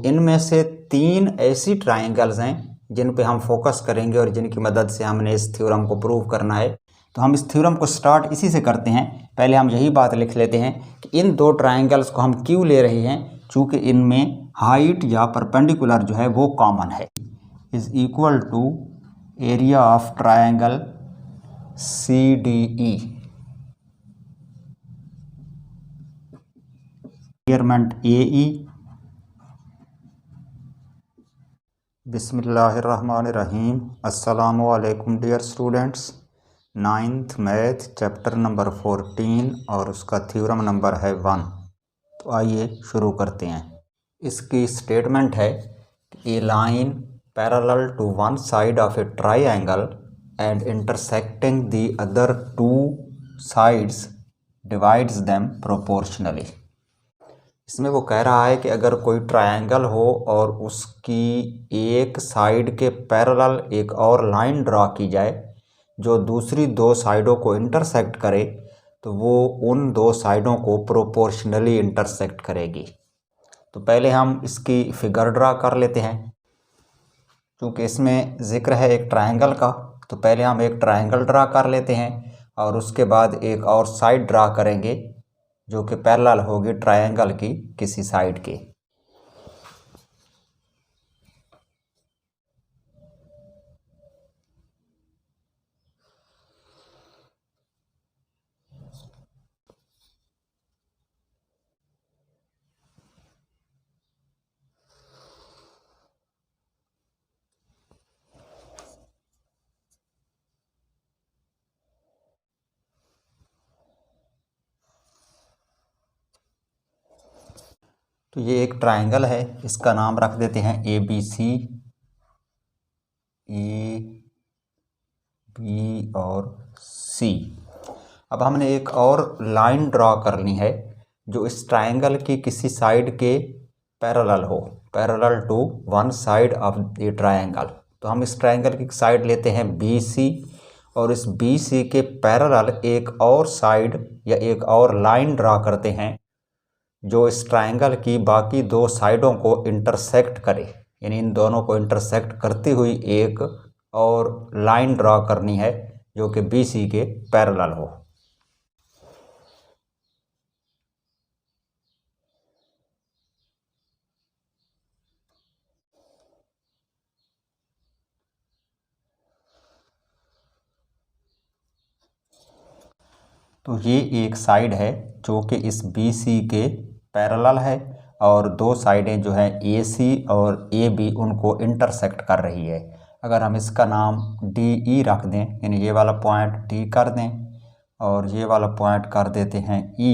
इनमें से 3 ऐसी ट्राइंगल्स हैं जिन पे हम फोकस करेंगे और जिनकी मदद से हमने इस थ्योरम को प्रूव करना है। तो हम इस थ्योरम को स्टार्ट इसी से करते हैं। पहले हम यही बात लिख लेते हैं कि इन 2 ट्राइंगल्स को हम क्यों ले रहे हैं, चूँकि इनमें हाइट या परपेंडिकुलर जो है वो कॉमन है। Is equal to area of triangle CDE। Measurement AE। बिस्मिल्लाहिर्रहमानिर्रहीम। अस्सलामु अलैकुम dear students. 9th math chapter number 14 और उसका थ्योरम नंबर है 1। तो आइए शुरू करते हैं। इसकी स्टेटमेंट है a line parallel to one side of a triangle and intersecting the other 2 sides divides them proportionally. इसमें वो कह रहा है कि अगर कोई ट्रायंगल हो और उसकी एक साइड के पैरेलल एक और लाइन ड्रा की जाए जो दूसरी 2 साइडों को इंटरसेक्ट करे, तो वो उन 2 साइडों को प्रोपोर्शनली इंटरसेक्ट करेगी। तो पहले हम इसकी फिगर ड्रा कर लेते हैं। क्योंकि इसमें ज़िक्र है एक ट्रायंगल का, तो पहले हम एक ट्रायंगल ड्रा कर लेते हैं और उसके बाद एक और साइड ड्रा करेंगे जो कि पैरेलल होगी ट्रायंगल की किसी साइड के। तो ये एक ट्रायंगल है, इसका नाम रख देते हैं ABC, A, B और C। अब हमने एक और लाइन ड्रा करनी है जो इस ट्रायंगल की किसी साइड के पैरेलल हो, parallel to one side of the triangle. तो हम इस ट्रायंगल की साइड लेते हैं BC और इस BC के पैरेलल एक और साइड या एक और लाइन ड्रा करते हैं जो इस ट्रायंगल की बाकी 2 साइडों को इंटरसेक्ट करे। यानी इन दोनों को इंटरसेक्ट करती हुई एक और लाइन ड्रा करनी है जो कि BC के पैरेलल हो। तो ये एक साइड है जो कि इस BC के पैरेलल है और 2 साइडें जो हैं AC और AB उनको इंटरसेक्ट कर रही है। अगर हम इसका नाम DE रख दें, यानी ये वाला पॉइंट D कर दें और ये वाला पॉइंट कर देते हैं E,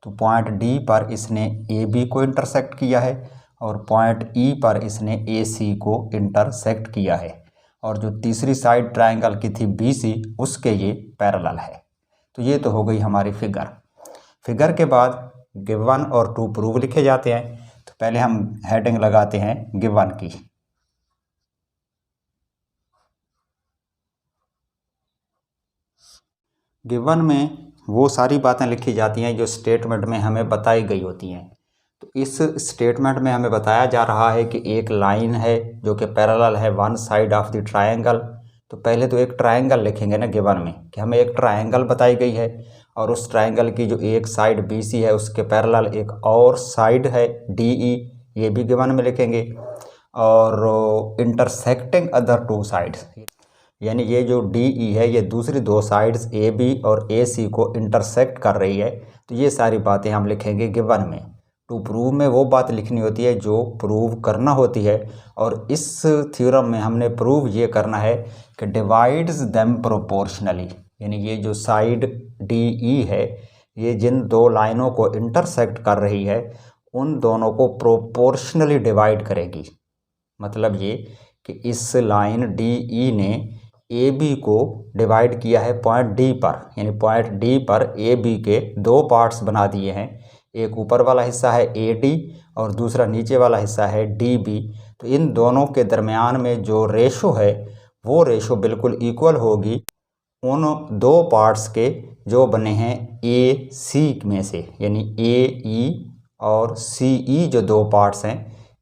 तो पॉइंट D पर इसने AB को इंटरसेक्ट किया है और पॉइंट E पर इसने AC को इंटरसेक्ट किया है। और जो तीसरी साइड ट्रायंगल की थी BC, उसके ये पैरेलल है। तो ये तो हो गई हमारी फिगर के बाद गिवन और टू प्रूव लिखे जाते हैं। तो पहले हम हेडिंग लगाते हैं गिवन की। गिवन में वो सारी बातें लिखी जाती हैं जो स्टेटमेंट में हमें बताई गई होती हैं। तो इस स्टेटमेंट में हमें बताया जा रहा है कि एक लाइन है जो कि पैरेलल है one side of the triangle. तो पहले तो एक ट्रायंगल लिखेंगे ना गिवन में, कि हमें एक ट्रायंगल बताई गई है और उस ट्रायंगल की जो एक साइड BC है उसके पैरेलल एक और साइड है DE, ये भी गिवन में लिखेंगे। और इंटरसेक्टिंग अदर 2 साइड्स, यानी ये जो DE है ये दूसरी 2 साइड्स AB और AC को इंटरसेक्ट कर रही है। तो ये सारी बातें हम लिखेंगे गिवन में। टू प्रूव में वो बात लिखनी होती है जो प्रूव करना होती है, और इस थ्योरम में हमने प्रूव ये करना है कि डिवाइड्स देम प्रोपोर्शनली, यानी ये जो साइड DE है ये जिन 2 लाइनों को इंटरसेक्ट कर रही है उन दोनों को प्रोपोर्शनली डिवाइड करेगी। मतलब ये कि इस लाइन DE ने AB को डिवाइड किया है पॉइंट D पर, यानी पॉइंट D पर AB के 2 पार्ट्स बना दिए हैं। एक ऊपर वाला हिस्सा है AD और दूसरा नीचे वाला हिस्सा है DB। तो इन दोनों के दरमियान में जो रेशो है वो रेशो बिल्कुल इक्वल होगी उन 2 पार्ट्स के जो बने हैं AC में से, यानी AE और CE जो 2 पार्ट्स हैं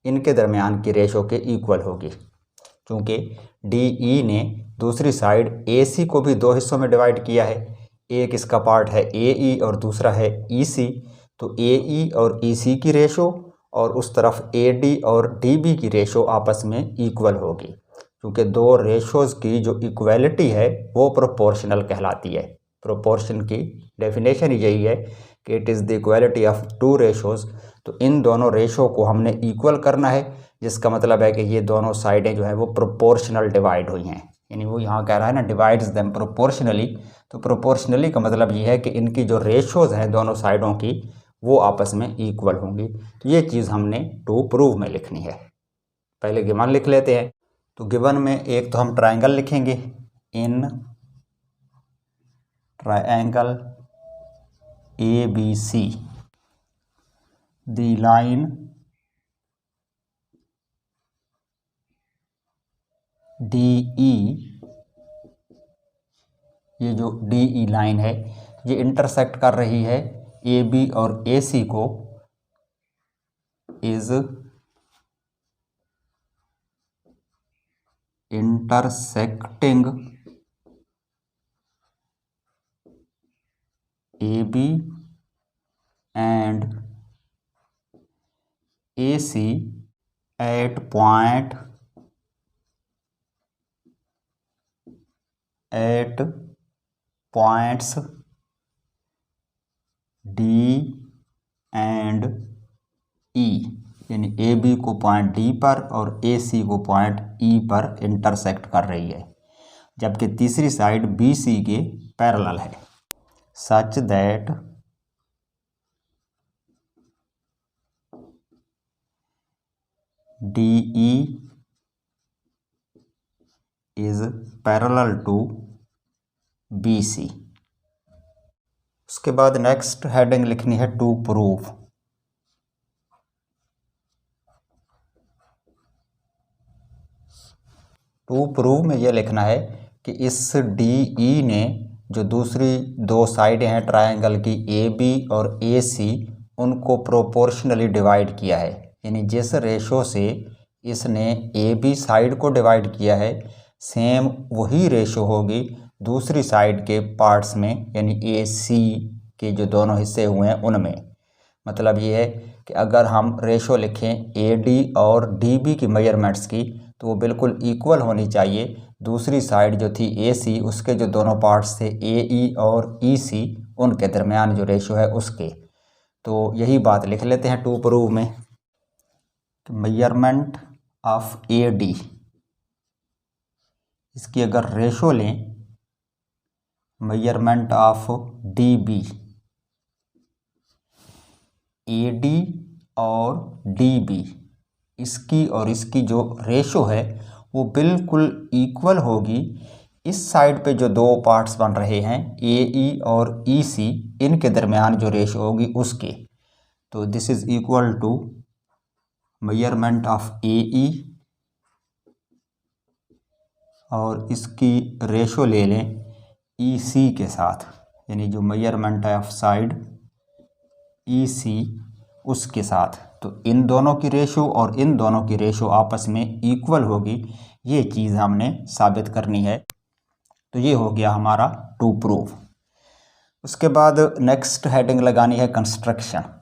इनके दरमियान की रेशो के इक्वल होगी। क्योंकि डी ई ने दूसरी साइड ए सी को भी दो हिस्सों में डिवाइड किया है, एक इसका पार्ट है ए ई और दूसरा है ई सी। तो ए ई और ई सी की रेशो और उस तरफ ए डी और डी बी की रेशो आपस में इक्वल होगी, क्योंकि दो रेशोज़ की जो इक्वलिटी है वो प्रोपोर्शनल कहलाती है। प्रोपोर्शन की डेफिनेशन यही है कि it is the equality of two ratios. तो इन दोनों रेशो को हमने इक्वल करना है, जिसका मतलब है कि ये दोनों साइडें जो है वो प्रोपोर्शनल डिवाइड हुई हैं। यानी वो यहाँ कह रहा है ना, डिवाइड्स देम प्रोपोर्शनली। तो प्रोपोर्शनली का मतलब ये है कि इनकी जो रेशोज़ हैं दोनों साइडों की वो आपस में इक्वल होंगी। तो ये चीज़ हमने टू प्रूव में लिखनी है। पहले गिवन लिख लेते हैं। तो गिवन में एक तो हम ट्रायंगल लिखेंगे, in triangle A B C the line D E, ये जो डी ई लाइन है ये इंटरसेक्ट कर रही है ए बी और ए सी को, is intersecting A B and A C at points D and E. यानी ए बी को पॉइंट डी पर और ए सी को पॉइंट ई पर इंटरसेक्ट कर रही है, जबकि तीसरी साइड बी सी के पैरेलल है, such that D E is parallel to B C. उसके बाद नेक्स्ट हेडिंग लिखनी है टू प्रूव। टू प्रूव में यह लिखना है कि इस डी ई ने जो दूसरी दो साइडें हैं ट्रायंगल की ए बी और ए सी, उनको प्रोपोर्शनली डिवाइड किया है। यानी जिस रेशो से इसने ए बी साइड को डिवाइड किया है, सेम वही रेशो होगी दूसरी साइड के पार्ट्स में, यानी ए सी के जो दोनों हिस्से हुए हैं उनमें। मतलब ये है कि अगर हम रेशो लिखें ए डी और डी बी की मेजरमेंट्स की, तो वो बिल्कुल इक्वल होनी चाहिए दूसरी साइड जो थी ए सी, उसके जो दोनों पार्ट्स थे ए ई और ई सी, उनके दरमियान जो रेशो है उसके। तो यही बात लिख लेते हैं टू प्रूव में। मेजरमेंट ऑफ ए डी, इसकी अगर रेशो लें measurement of D B, A D और डी बी, इसकी और इसकी जो रेशो है वो बिल्कुल इक्वल होगी इस साइड पे जो दो पार्ट्स बन रहे हैं ए ई और ई सी, इनके दरमियान जो रेशो होगी उसके। तो this is equal to measurement of A E और इसकी रेशो ले लें ई सी के साथ, यानी जो मेजरमेंट है ऑफ साइड ई सी उसके साथ। तो इन दोनों की रेशो और इन दोनों की रेशो आपस में इक्वल होगी, ये चीज़ हमने साबित करनी है। तो ये हो गया हमारा टू प्रूव। उसके बाद नेक्स्ट हेडिंग लगानी है कंस्ट्रक्शन।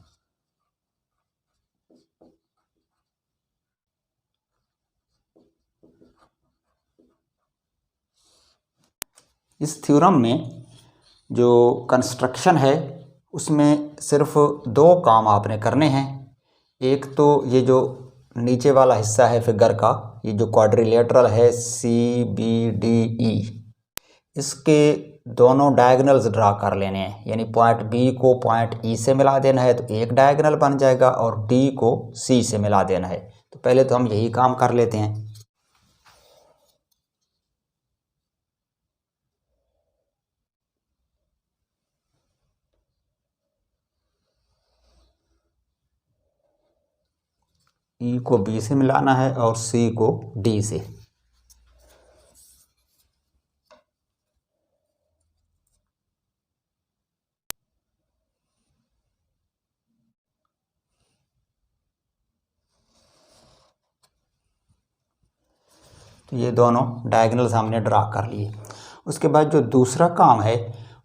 इस थ्योरम में जो कंस्ट्रक्शन है उसमें सिर्फ दो काम आपने करने हैं। एक तो ये जो नीचे वाला हिस्सा है फिगर का, ये जो क्वाड्रिलेटरल है सी बी डी ई, इसके दोनों डायगोनल्स ड्रा कर लेने हैं। यानी पॉइंट बी को पॉइंट ई से मिला देना है तो एक डायगोनल बन जाएगा, और डी को सी से मिला देना है। तो पहले तो हम यही काम कर लेते हैं। ई को बी से मिलाना है और सी को डी से। तो ये दोनों डायगोनल्स हमने ड्रा कर लिए। उसके बाद जो दूसरा काम है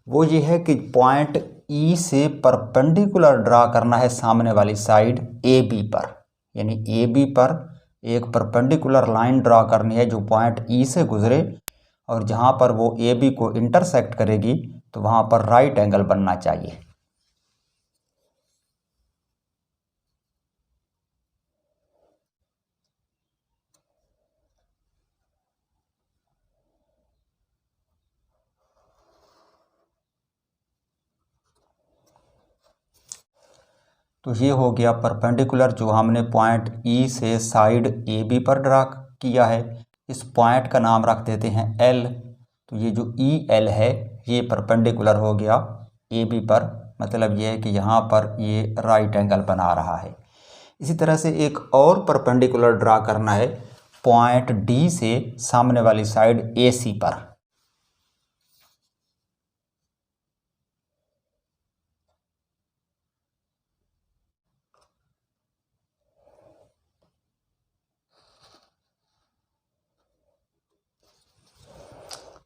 वो ये है कि पॉइंट ई से परपेंडिकुलर ड्रा करना है सामने वाली साइड ए बी पर, यानी ए बी पर एक परपेंडिकुलर लाइन ड्रा करनी है जो पॉइंट ई से गुजरे और जहाँ पर वो ए बी को इंटरसेक्ट करेगी तो वहाँ पर राइट एंगल बनना चाहिए। तो ये हो गया परपेंडिकुलर जो हमने पॉइंट ई से साइड ए बी पर ड्रा किया है। इस पॉइंट का नाम रख देते हैं एल। तो ये जो ई एल है ये परपेंडिकुलर हो गया ए बी पर, मतलब ये है कि यहाँ पर ये राइट एंगल बना रहा है। इसी तरह से एक और परपेंडिकुलर ड्रा करना है पॉइंट डी से सामने वाली साइड ए सी पर।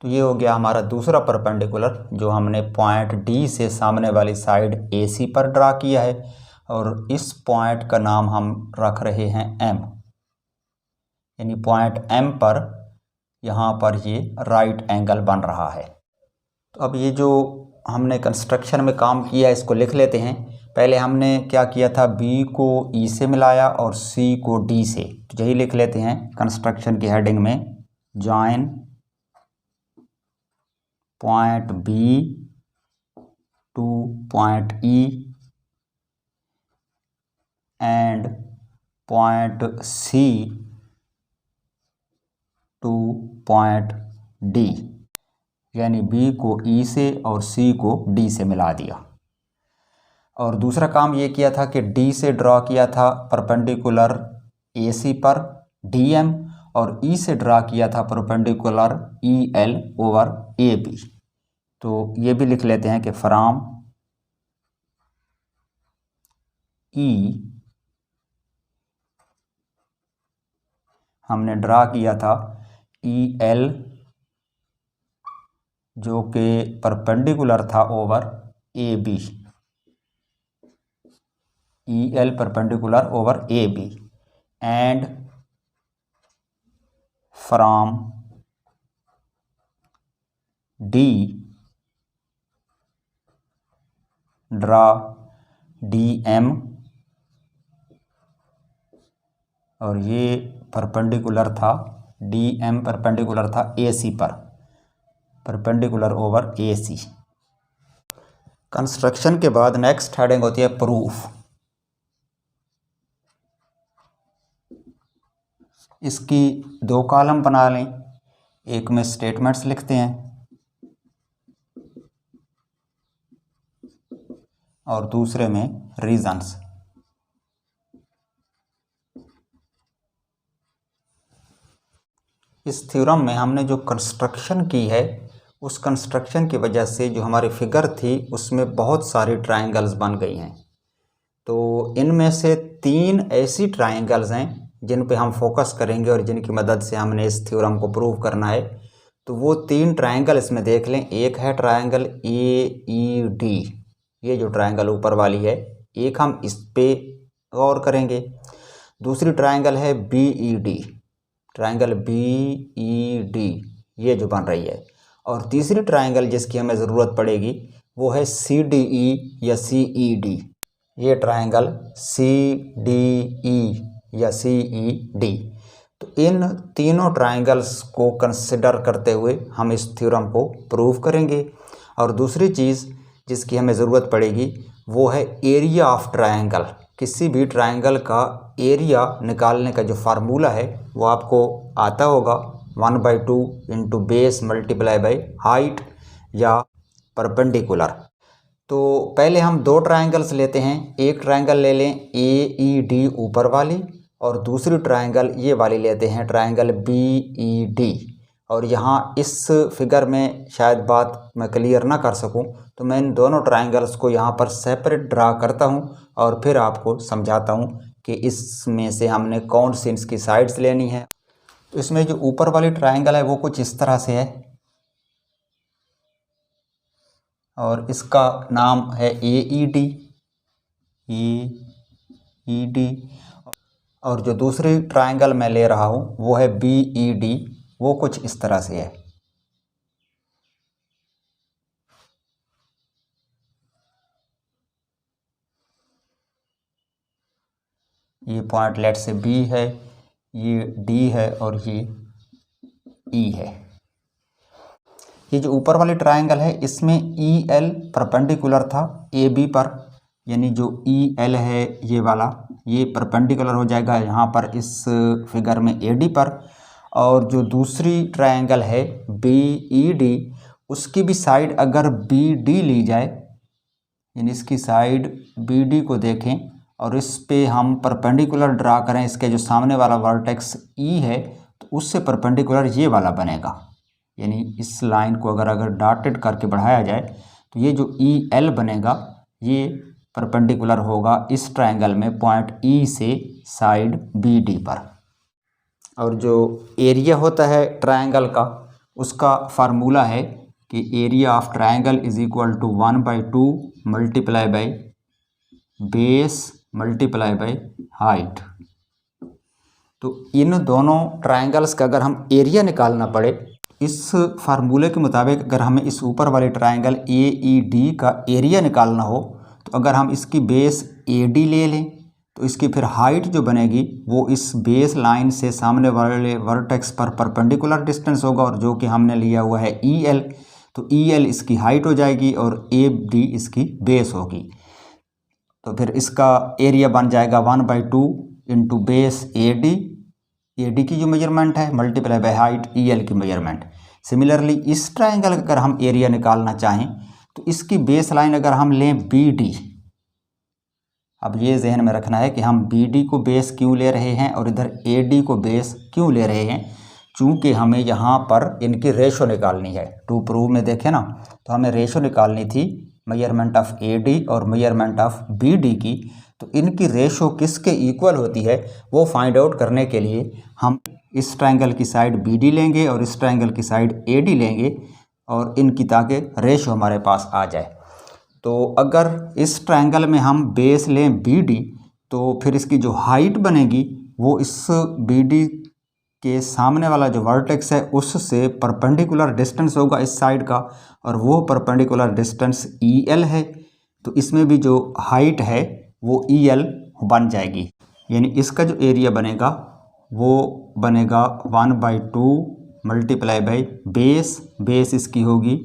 तो ये हो गया हमारा दूसरा परपेंडिकुलर जो हमने पॉइंट डी से सामने वाली साइड ए सी पर ड्रा किया है और इस पॉइंट का नाम हम रख रहे हैं एम, यानी पॉइंट एम पर यहाँ पर ये राइट एंगल बन रहा है। तो अब ये जो हमने कंस्ट्रक्शन में काम किया है इसको लिख लेते हैं। पहले हमने क्या किया था, बी को ई से मिलाया और सी को डी से, तो यही लिख लेते हैं कंस्ट्रक्शन की हेडिंग में, join point B to point E and point C to point D, यानी बी को ई से और सी को डी से मिला दिया। और दूसरा काम ये किया था कि डी से ड्रॉ किया था परपेंडिकुलर ए सी पर डी एम और ई से ड्रा किया था perpendicular E L over A B. तो ये भी लिख लेते हैं कि फ्रॉम ई हमने ड्रा किया था ई एल जो कि परपेंडिकुलर था over A B, E L perpendicular over A B, and from D draw D M, और ये परपेंडिकुलर था डी एम परपेंडिकुलर था ए सी पर, परपेंडिकुलर ओवर ए सी। कंस्ट्रक्शन के बाद नेक्स्ट हेडिंग होती है प्रूफ। इसकी दो कॉलम बना लें, एक में स्टेटमेंट्स लिखते हैं और दूसरे में रीजंस। इस थ्योरम में हमने जो कंस्ट्रक्शन की है उस कंस्ट्रक्शन की वजह से जो हमारी फिगर थी उसमें बहुत सारी ट्रायंगल्स बन गई हैं। तो इनमें से 3 ऐसी ट्रायंगल्स हैं जिन पे हम फोकस करेंगे और जिनकी मदद से हमने इस थ्योरम को प्रूव करना है। तो वो 3 ट्रायंगल इसमें देख लें। एक है ट्रायंगल ए ई डी, ये जो ट्रायंगल ऊपर वाली है, एक हम इस पे गौर करेंगे। दूसरी ट्रायंगल है B E D, triangle B E D ये जो बन रही है। और तीसरी ट्रायंगल जिसकी हमें ज़रूरत पड़ेगी वो है सी डी ई या सी ई डी, ये ट्रायंगल सी डी ई या सी ई डी। तो इन तीनों ट्रायंगल्स को कंसिडर करते हुए हम इस थ्योरम को प्रूव करेंगे। और दूसरी चीज़ जिसकी हमें ज़रूरत पड़ेगी वो है एरिया ऑफ ट्रायंगल। किसी भी ट्रायंगल का एरिया निकालने का जो फार्मूला है वो आपको आता होगा, 1/2 into base multiply by height या परपेंडिकुलर। तो पहले हम 2 ट्रायंगल्स लेते हैं। एक ट्रायंगल ले लें ए ई डी ऊपर वाली और दूसरी ट्रायंगल ये वाली लेते हैं, ट्रायंगल बी ई डी। और यहाँ इस फिगर में शायद बात मैं क्लियर ना कर सकूं, तो मैं इन दोनों ट्रायंगल्स को यहाँ पर सेपरेट ड्रा करता हूँ और फिर आपको समझाता हूँ कि इसमें से हमने कौन सी इसकी साइड्स लेनी है तो इसमें जो ऊपर वाली ट्रायंगल है वो कुछ इस तरह से है और इसका नाम है AED, और जो दूसरी ट्रायंगल मैं ले रहा हूँ वो है BED, वो कुछ इस तरह से है। ये पॉइंट लेट से B है, ये D है और ये E है। ये जो ऊपर वाली ट्रायंगल है इसमें EL परपेंडिकुलर था AB पर, यानी जो EL है ये वाला, ये परपेंडिकुलर हो जाएगा यहाँ पर इस फिगर में AD पर। और जो दूसरी ट्रायंगल है BED, उसकी भी साइड अगर BD ली जाए, यानी इसकी साइड BD को देखें और इस पे हम परपेंडिकुलर ड्रा करें, इसके जो सामने वाला वर्टेक्स E है तो उससे परपेंडिकुलर ये वाला बनेगा। यानी इस लाइन को अगर डॉटेड करके बढ़ाया जाए तो ये जो EL बनेगा ये परपेंडिकुलर होगा इस ट्रायंगल में पॉइंट E से साइड BD पर। और जो एरिया होता है ट्रायंगल का, उसका फार्मूला है कि area of triangle is equal to 1/2 multiply by base multiply by height. तो इन दोनों ट्रायंगल्स का अगर हम एरिया निकालना पड़े, इस फार्मूले के मुताबिक अगर हमें इस ऊपर वाले ट्रायंगल AED का एरिया निकालना हो तो अगर हम इसकी बेस AD ले लें तो इसकी फिर हाइट जो बनेगी वो इस बेस लाइन से सामने वाले वर्टेक्स पर परपेंडिकुलर डिस्टेंस होगा, और जो कि हमने लिया हुआ है EL, तो EL इसकी हाइट हो जाएगी और AD इसकी बेस होगी। तो फिर इसका एरिया बन जाएगा 1/2 इंटू बेस AD की जो मेजरमेंट है मल्टीप्लाई बाई हाइट EL की मेजरमेंट। सिमिलरली इस ट्रायंगल का अगर हम एरिया निकालना चाहें तो इसकी बेस लाइन अगर हम लें BD, अब ये जहन में रखना है कि हम BD को बेस क्यों ले रहे हैं और इधर AD को बेस क्यों ले रहे हैं, चूँकि हमें यहाँ पर इनकी रेशो निकालनी है। टू प्रूव में देखें ना तो हमें रेशो निकालनी थी मेजरमेंट ऑफ AD और मेजरमेंट ऑफ BD की। तो इनकी रेशो किसके इक्वल होती है वो फाइंड आउट करने के लिए हम इस ट्रायंगल की साइड BD लेंगे और इस ट्रायंगल की साइड AD लेंगे और इनकी ताकि रेशो हमारे पास आ जाए। तो अगर इस ट्रायंगल में हम बेस लें BD तो फिर इसकी जो हाइट बनेगी वो इस BD के सामने वाला जो वर्टेक्स है उससे परपेंडिकुलर डिस्टेंस होगा इस साइड का, और वो परपेंडिकुलर डिस्टेंस EL है। तो इसमें भी जो हाइट है वो EL बन जाएगी, यानी इसका जो एरिया बनेगा वो बनेगा 1/2 मल्टीप्लाई बाई बेस इसकी होगी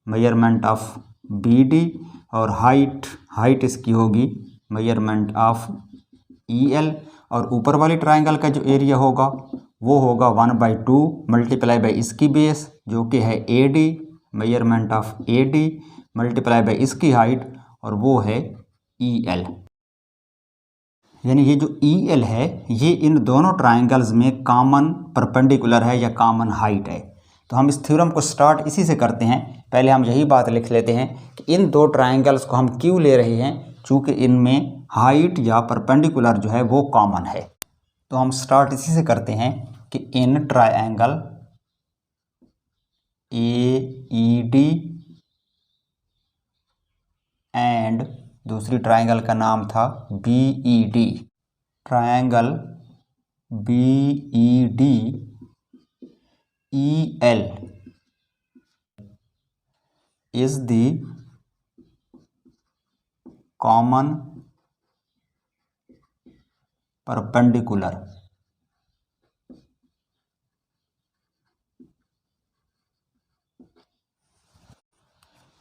मेजरमेंट ऑफ BD और हाइट इसकी होगी मेजरमेंट ऑफ EL, और ऊपर वाली ट्रायंगल का जो एरिया होगा वो होगा 1/2 मल्टीप्लाई बाई इसकी बेस जो कि है AD, measurement of AD multiply by इसकी हाइट और वो है EL। यानी ये जो EL है ये इन दोनों ट्रायंगल्स में कॉमन परपेंडिकुलर है या कॉमन हाइट है। तो हम इस थ्योरम को स्टार्ट इसी से करते हैं। पहले हम यही बात लिख लेते हैं कि इन दो ट्रायंगल्स को हम क्यों ले रहे हैं, चूँकि इनमें हाइट या परपेंडिकुलर जो है वो कॉमन है। तो हम स्टार्ट इसी से करते हैं कि इन ट्रायंगल AED एंड दूसरी ट्रायंगल का नाम था BED, triangle BED EL is the common perpendicular।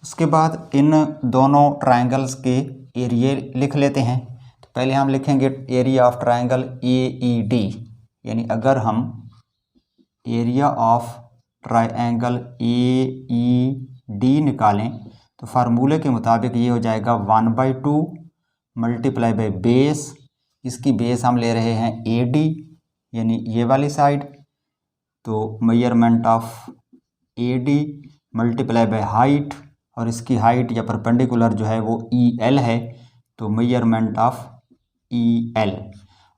उसके बाद इन दोनों ट्रायंगल्स के एरिया लिख लेते हैं। तो पहले हम लिखेंगे एरिया ऑफ ट्रायंगल AED, यानी अगर हम एरिया ऑफ ट्रायंगल AED निकालें तो फार्मूले के मुताबिक ये हो जाएगा 1/2 मल्टीप्लाई बाई बेस, इसकी बेस हम ले रहे हैं AD यानी ये वाली साइड, तो measurement of AD multiply by height, और इसकी हाइट या परपेंडिकुलर जो है वो EL है, तो मेजरमेंट ऑफ EL।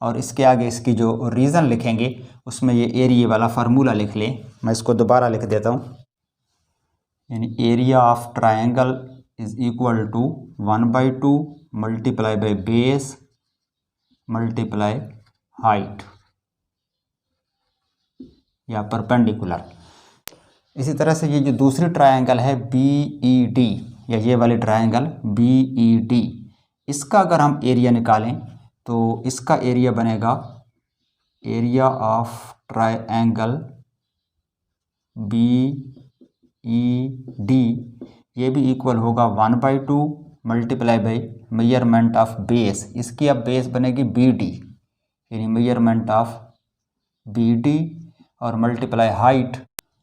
और इसके आगे इसकी जो रीज़न लिखेंगे उसमें ये एरिया वाला फार्मूला लिख लें। मैं इसको दोबारा लिख देता हूँ, यानी area of triangle is equal to 1/2 multiply by base multiply height या परपेंडिकुलर। इसी तरह से ये जो दूसरी ट्रायंगल है BED या ये वाली ट्रायंगल BED, इसका अगर हम एरिया निकालें तो इसका एरिया बनेगा एरिया ऑफ ट्रायंगल BED, ये भी इक्वल होगा 1/2 multiply by measurement of base. इसकी अब बेस बनेगी BD, यानी मेजरमेंट ऑफ BD और मल्टीप्लाई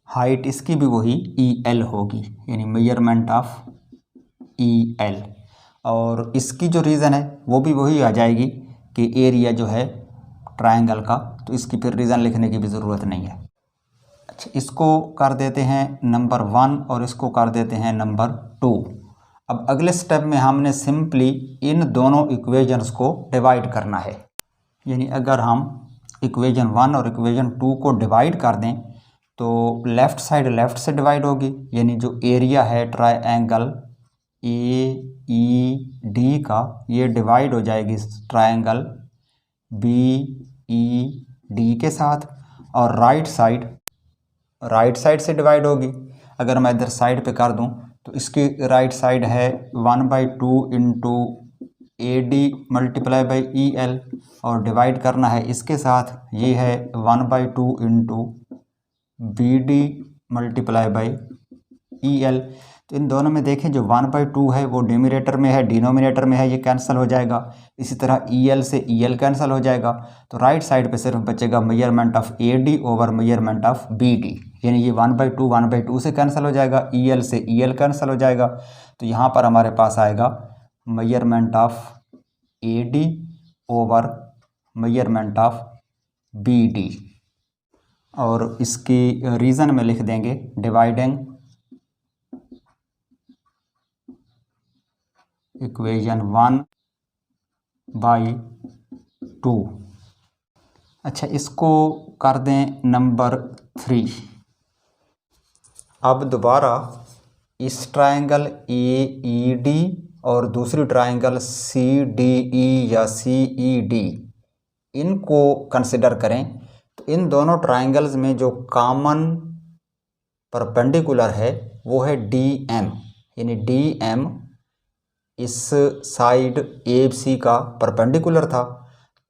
हाइट इसकी भी वही EL होगी, यानी मेजरमेंट ऑफ EL। और इसकी जो रीज़न है वो भी वही आ जाएगी कि एरिया जो है ट्रायंगल का, तो इसकी फिर रीज़न लिखने की भी ज़रूरत नहीं है। अच्छा, इसको कर देते हैं नंबर 1 और इसको कर देते हैं नंबर 2। अब अगले स्टेप में हमने सिंपली इन दोनों इक्वेशंस को डिवाइड करना है, यानी अगर हम इक्वेशन 1 और इक्वेशन 2 को डिवाइड कर दें तो लेफ़्ट साइड लेफ़्ट से डिवाइड होगी, यानी जो एरिया है ट्रायंगल AED का ये डिवाइड हो जाएगी ट्रायंगल BED के साथ, और राइट साइड से डिवाइड होगी। अगर मैं इधर साइड पे कर दूं तो इसकी राइट साइड है 1/2 into AD multiply by EL, और डिवाइड करना है इसके साथ, ये है 1/2 into BD multiply by EL। तो इन दोनों में देखें जो 1/2 है वो न्यूमरेटर में है, डिनोमिनेटर में है, ये कैंसिल हो जाएगा। इसी तरह EL से EL कैंसिल हो जाएगा, तो राइट साइड पे सिर्फ बचेगा measurement of AD over measurement of BD, यानी ये 1/2 से कैंसिल हो जाएगा, EL से EL कैंसिल हो जाएगा। तो यहाँ पर हमारे पास आएगा measurement of AD over measurement of BD, और इसकी रीज़न में लिख देंगे डिवाइडिंग इक्वेशन 1/2। अच्छा, इसको कर दें नंबर 3। अब दोबारा इस ट्रायंगल AED और दूसरी ट्रायंगल CDE या CED, इनको कंसिडर करें। तो इन दोनों ट्रायंगल्स में जो कॉमन परपेंडिकुलर है वो है DM, यानी DM इस साइड ABC का परपेंडिकुलर था।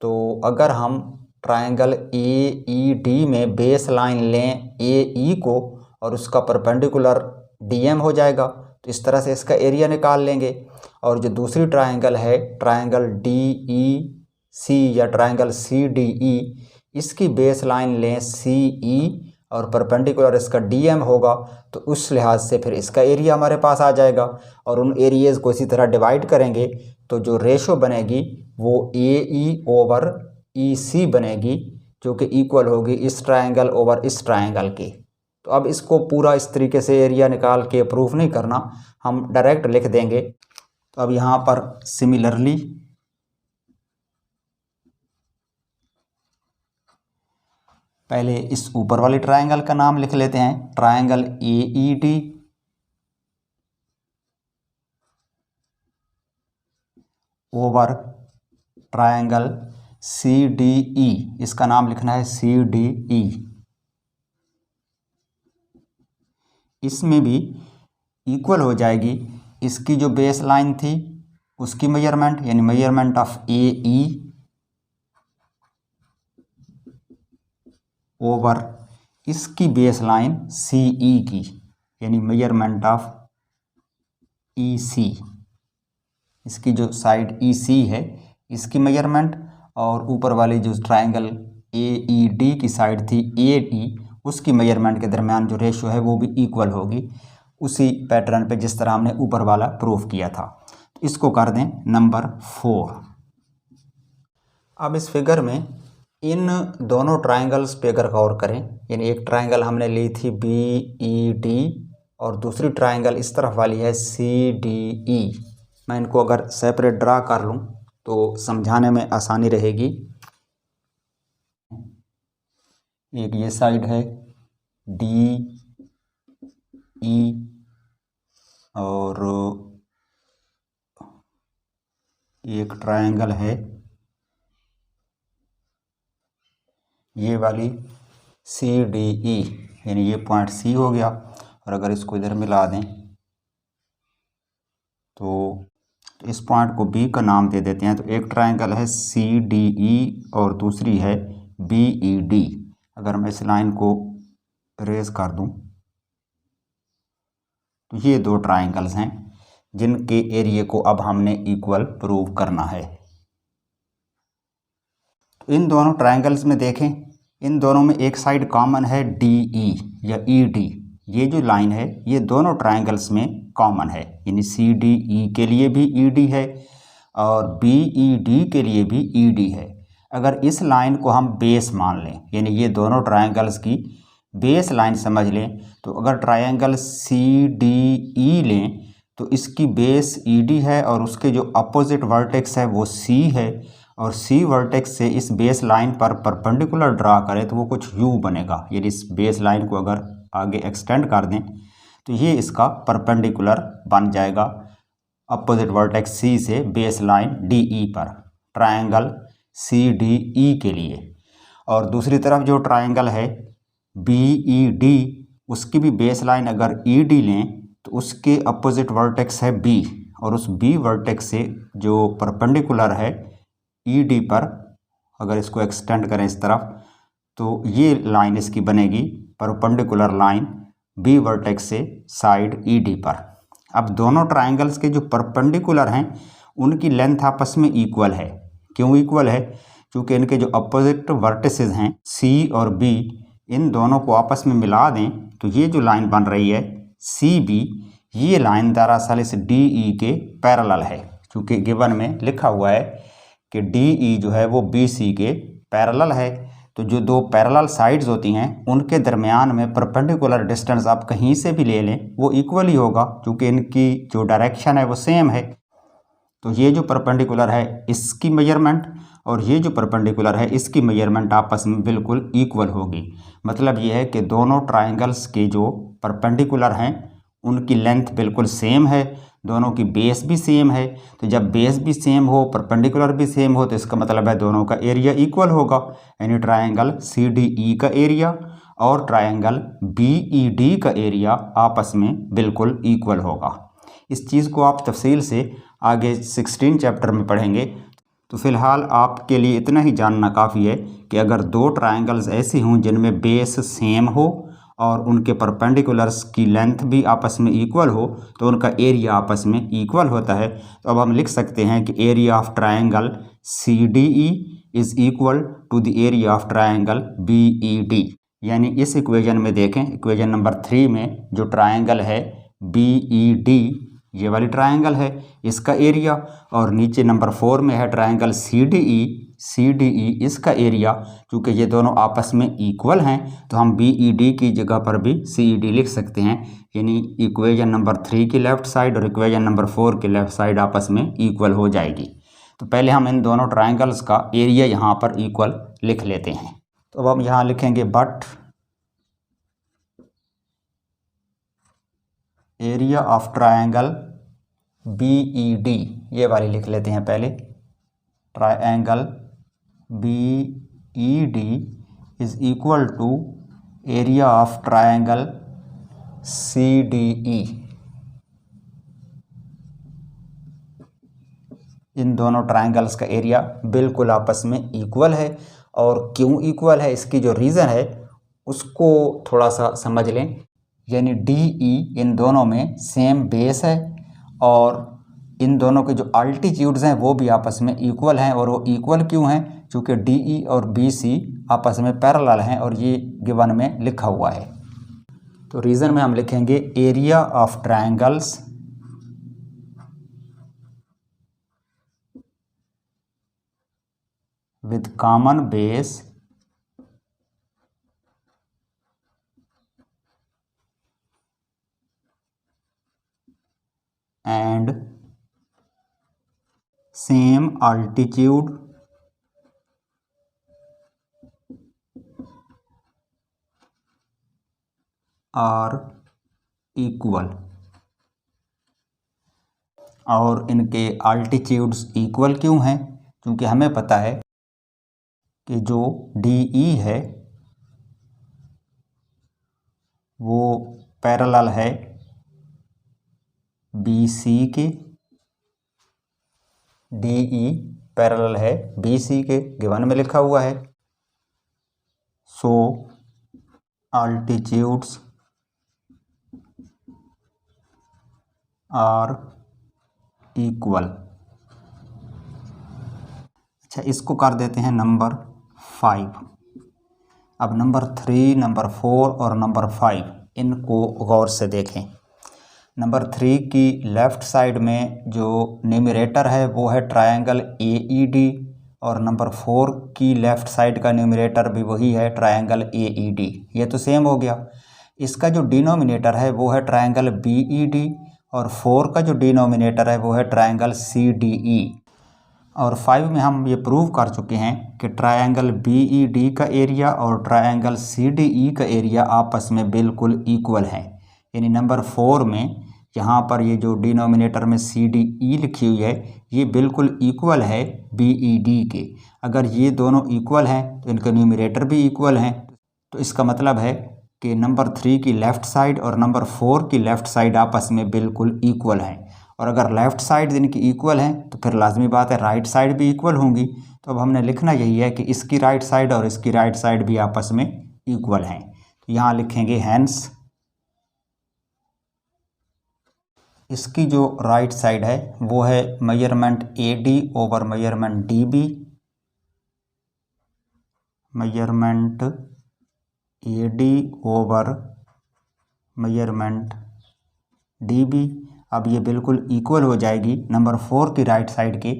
तो अगर हम ट्रायंगल AED में बेस लाइन लें AE को और उसका परपेंडिकुलर DM हो जाएगा, तो इस तरह से इसका एरिया निकाल लेंगे। और जो दूसरी ट्रायंगल है ट्रायंगल DEC या ट्रायंगल CDE, इसकी बेस लाइन लें CE और परपेंडिकुलर इसका DM होगा, तो उस लिहाज से फिर इसका एरिया हमारे पास आ जाएगा। और उन एरियाज़ को इसी तरह डिवाइड करेंगे तो जो रेशो बनेगी वो AE ओवर EC बनेगी, जो कि इक्वल होगी इस ट्रायंगल ओवर इस ट्रायंगल के। तो अब इसको पूरा इस तरीके से एरिया निकाल के प्रूफ नहीं करना, हम डायरेक्ट लिख देंगे। तो अब यहाँ पर सिमिलरली पहले इस ऊपर वाली ट्रायंगल का नाम लिख लेते हैं, triangle AED over triangle CDE, इसका नाम लिखना है CDE। इसमें भी इक्वल हो जाएगी इसकी जो बेस लाइन थी उसकी मेजरमेंट, यानी मेजरमेंट ऑफ AE ओवर इसकी बेस लाइन CE की, यानी मेजरमेंट ऑफ EC। इसकी जो साइड EC है इसकी मेजरमेंट, और ऊपर वाली जो ट्रायंगल AED की साइड थी AD, उसकी मेजरमेंट के दरमियान जो रेशो है वो भी इक्वल होगी, उसी पैटर्न पे जिस तरह हमने ऊपर वाला प्रूफ किया था। तो इसको कर दें नंबर 4। अब इस फिगर में इन दोनों ट्रायंगल्स पे अगर गौर करें, यानी एक ट्रायंगल हमने ली थी BED और दूसरी ट्रायंगल इस तरफ वाली है CDE। मैं इनको अगर सेपरेट ड्रा कर लूँ तो समझाने में आसानी रहेगी। एक ये साइड है डी ई और एक ट्रायंगल है ये वाली सी डी ई, यानी ये पॉइंट सी हो गया। और अगर इसको इधर मिला दें तो इस पॉइंट को बी का नाम दे देते हैं। तो एक ट्रायंगल है सी डी ई और दूसरी है बी ई डी। अगर मैं इस लाइन को रेज कर दूं तो ये दो ट्रायंगल्स हैं जिनके एरिया को अब हमने इक्वल प्रूव करना है। तो इन दोनों ट्रायंगल्स में देखें, इन दोनों में एक साइड कॉमन है डी ई या ई डी। ये जो लाइन है ये दोनों ट्रायंगल्स में कॉमन है, यानी सी डी ई के लिए भी ई डी है और बी ई डी के लिए भी ई डी है। अगर इस लाइन को हम बेस मान लें, यानी ये दोनों ट्रायंगल्स की बेस लाइन समझ लें, तो अगर ट्रायंगल सी डी ई लें तो इसकी बेस ई डी है और उसके जो अपोजिट वर्टेक्स है वो सी है, और सी वर्टेक्स से इस बेस लाइन पर परपेंडिकुलर ड्रा करें तो वो कुछ यू बनेगा। यदि इस बेस लाइन को अगर आगे एक्सटेंड कर दें तो ये इसका परपेंडिकुलर बन जाएगा अपोजिट वर्टेक्स सी से बेस लाइन डी ई पर, ट्रायंगल सी डी ई के लिए। और दूसरी तरफ जो ट्रायंगल है बी ई डी, उसकी भी बेस लाइन अगर ई डी लें तो उसके अपोजिट वर्टेक्स है बी, और उस बी वर्टेक्स से जो परपेंडिकुलर है ई डी पर, अगर इसको एक्सटेंड करें इस तरफ तो ये लाइन इसकी बनेगी परपेंडिकुलर लाइन बी वर्टेक्स से साइड ई डी पर। अब दोनों ट्रायंगल्स के जो परपेंडिकुलर हैं उनकी लेंथ आपस में इक्वल है। क्यों इक्वल है? क्योंकि इनके जो अपोजिट वर्टिसेस हैं सी और बी, इन दोनों को आपस में मिला दें तो ये जो लाइन बन रही है सी बी, ये लाइन दरअसल इस डी ई के पैरेलल है। क्योंकि गिवन में लिखा हुआ है कि डी ई जो है वो बी सी के पैरेलल है। तो जो दो पैरेलल साइड्स होती हैं उनके दरमियान में परपेंडिकुलर डिस्टेंस आप कहीं से भी ले लें वो इक्वल ही होगा, क्योंकि इनकी जो डायरेक्शन है वो सेम है। तो ये जो परपेंडिकुलर है इसकी मेजरमेंट और ये जो परपेंडिकुलर है इसकी मेजरमेंट आपस में बिल्कुल इक्वल होगी। मतलब ये है कि दोनों ट्रायंगल्स के जो परपेंडिकुलर हैं उनकी लेंथ बिल्कुल सेम है, दोनों की बेस भी सेम है। तो जब बेस भी सेम हो, परपेंडिकुलर भी सेम हो, तो इसका मतलब है दोनों का एरिया इक्वल होगा। यानी ट्रायंगल सी डी ई का एरिया और ट्रायंगल बी ई डी का एरिया आपस में बिल्कुल इक्वल होगा। इस चीज़ को आप तफसील से आगे 16 चैप्टर में पढ़ेंगे। तो फ़िलहाल आपके लिए इतना ही जानना काफ़ी है कि अगर दो ट्रायंगल्स ऐसे हों जिनमें बेस सेम हो और उनके परपेंडिकुलर्स की लेंथ भी आपस में इक्वल हो तो उनका एरिया आपस में इक्वल होता है। तो अब हम लिख सकते हैं कि area of triangle C D E is equal to the area of triangle B E D. यानी इस इक्वेशन में देखें, इक्वेशन नंबर 3 में जो ट्रायंगल है बी ई डी, ये वाली ट्रायंगल है, इसका एरिया, और नीचे नंबर 4 में है ट्रायंगल सी डी ई इसका एरिया। क्योंकि ये दोनों आपस में इक्वल हैं तो हम बी ई डी की जगह पर भी सी ई डी लिख सकते हैं। यानी इक्वेशन नंबर 3 की लेफ़्ट साइड और इक्वेशन नंबर 4 की लेफ़्ट साइड आपस में इक्वल हो जाएगी। तो पहले हम इन दोनों ट्रायंगल्स का एरिया यहाँ पर इक्वल लिख लेते हैं। तो अब हम यहाँ लिखेंगे but area of triangle B E D, ये वाली लिख लेते हैं पहले। Triangle B E D is equal to area of triangle C D E. इन दोनों ट्रायंगल्स का एरिया बिल्कुल आपस में इक्वल है। और क्यों इक्वल है, इसकी जो रीज़न है उसको थोड़ा सा समझ लें। यानी डी ई इन दोनों में सेम बेस है और इन दोनों के जो अल्टीट्यूड्स हैं वो भी आपस में इक्वल हैं। और वो इक्वल क्यों हैं? क्योंकि डी ई और बी सी आपस में पैरेलल हैं और ये गिवन में लिखा हुआ है। तो रीज़न में हम लिखेंगे area of triangles with common base and same altitude are equal, और इनके आल्टीट्यूड्स इक्वल क्यों हैं? क्योंकि हमें पता है कि जो DE है वो पैरेलल है BC के, DE पैरेलल है BC के, गिवन में लिखा हुआ है। सो आल्टीट्यूड्स आर इक्वल। अच्छा, इसको कर देते हैं नंबर 5। अब नंबर 3, नंबर 4 और नंबर 5 इनको गौर से देखें। नंबर 3 की लेफ़्ट साइड में जो न्यूमरेटर है वो है ट्रायंगल AED, और नंबर 4 की लेफ़्ट साइड का न्यूमरेटर भी वही है ट्रायंगल AED। ये तो सेम हो गया। इसका जो डिनोमिनेटर है वो है ट्रायंगल BED, और 4 का जो डिनोमिनेटर है वो है ट्रायंगल CDE। और 5 में हम ये प्रूव कर चुके हैं कि ट्रायंगल BED का एरिया और ट्रायंगल CDE का एरिया आपस में बिल्कुल इक्वल है। यानी नंबर 4 में यहाँ पर ये जो डिनोमिनेटर में CDE लिखी हुई है ये बिल्कुल इक्वल है BED के। अगर ये दोनों इक्वल हैं तो इनके न्यूमरेटर भी इक्वल हैं, तो इसका मतलब है कि नंबर 3 की लेफ़्ट साइड और नंबर 4 की लेफ़्ट साइड आपस में बिल्कुल इक्वल हैं। और अगर लेफ़्ट साइड इनकी इक्वल हैं तो फिर लाजमी बात है राइट साइड भी इक्वल होंगी। तो अब हमने लिखना यही है कि इसकी राइट साइड और इसकी राइट साइड भी आपस में इक्वल हैं। तो यहाँ लिखेंगे हैंस इसकी जो राइट साइड है वो है measurement AD over measurement DB, measurement AD over measurement DB। अब ये बिल्कुल इक्वल हो जाएगी नंबर 4 की राइट साइड के,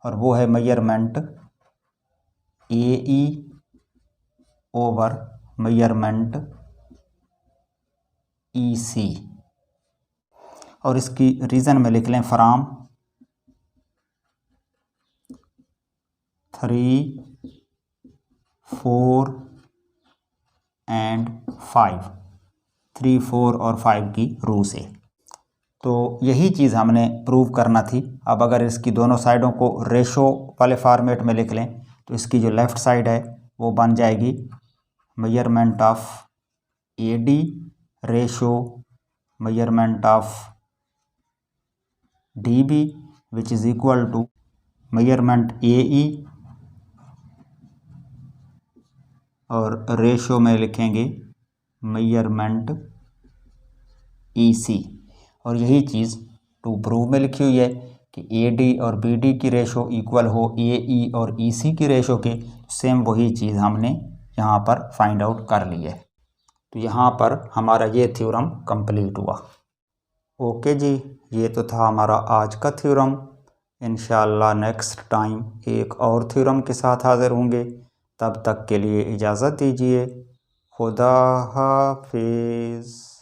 और वो है measurement AE over measurement EC। और इसकी रीज़न में लिख लें फ्रॉम 3, 4 एंड 5, 3, 4 और 5 की रो से। तो यही चीज़ हमने प्रूव करना थी। अब अगर इसकी दोनों साइडों को रेशो वाले फॉर्मेट में लिख लें तो इसकी जो लेफ़्ट साइड है वो बन जाएगी measurement of AD ratio measurement of DB which is equal to measurement AE, और रेशो में लिखेंगे मेजरमेंट EC। और यही चीज़ टू प्रूव में लिखी हुई है कि AD और BD की रेशो इक्वल हो AE और EC की रेशो के। सेम वही चीज़ हमने यहाँ पर फाइंड आउट कर ली है। तो यहाँ पर हमारा ये थ्योरम कंप्लीट हुआ। ओके जी, ये तो था हमारा आज का थ्योरम। इंशाल्लाह नेक्स्ट टाइम एक और थ्योरम के साथ हाज़िर होंगे। तब तक के लिए इजाज़त दीजिए। खुदा हाफिज़।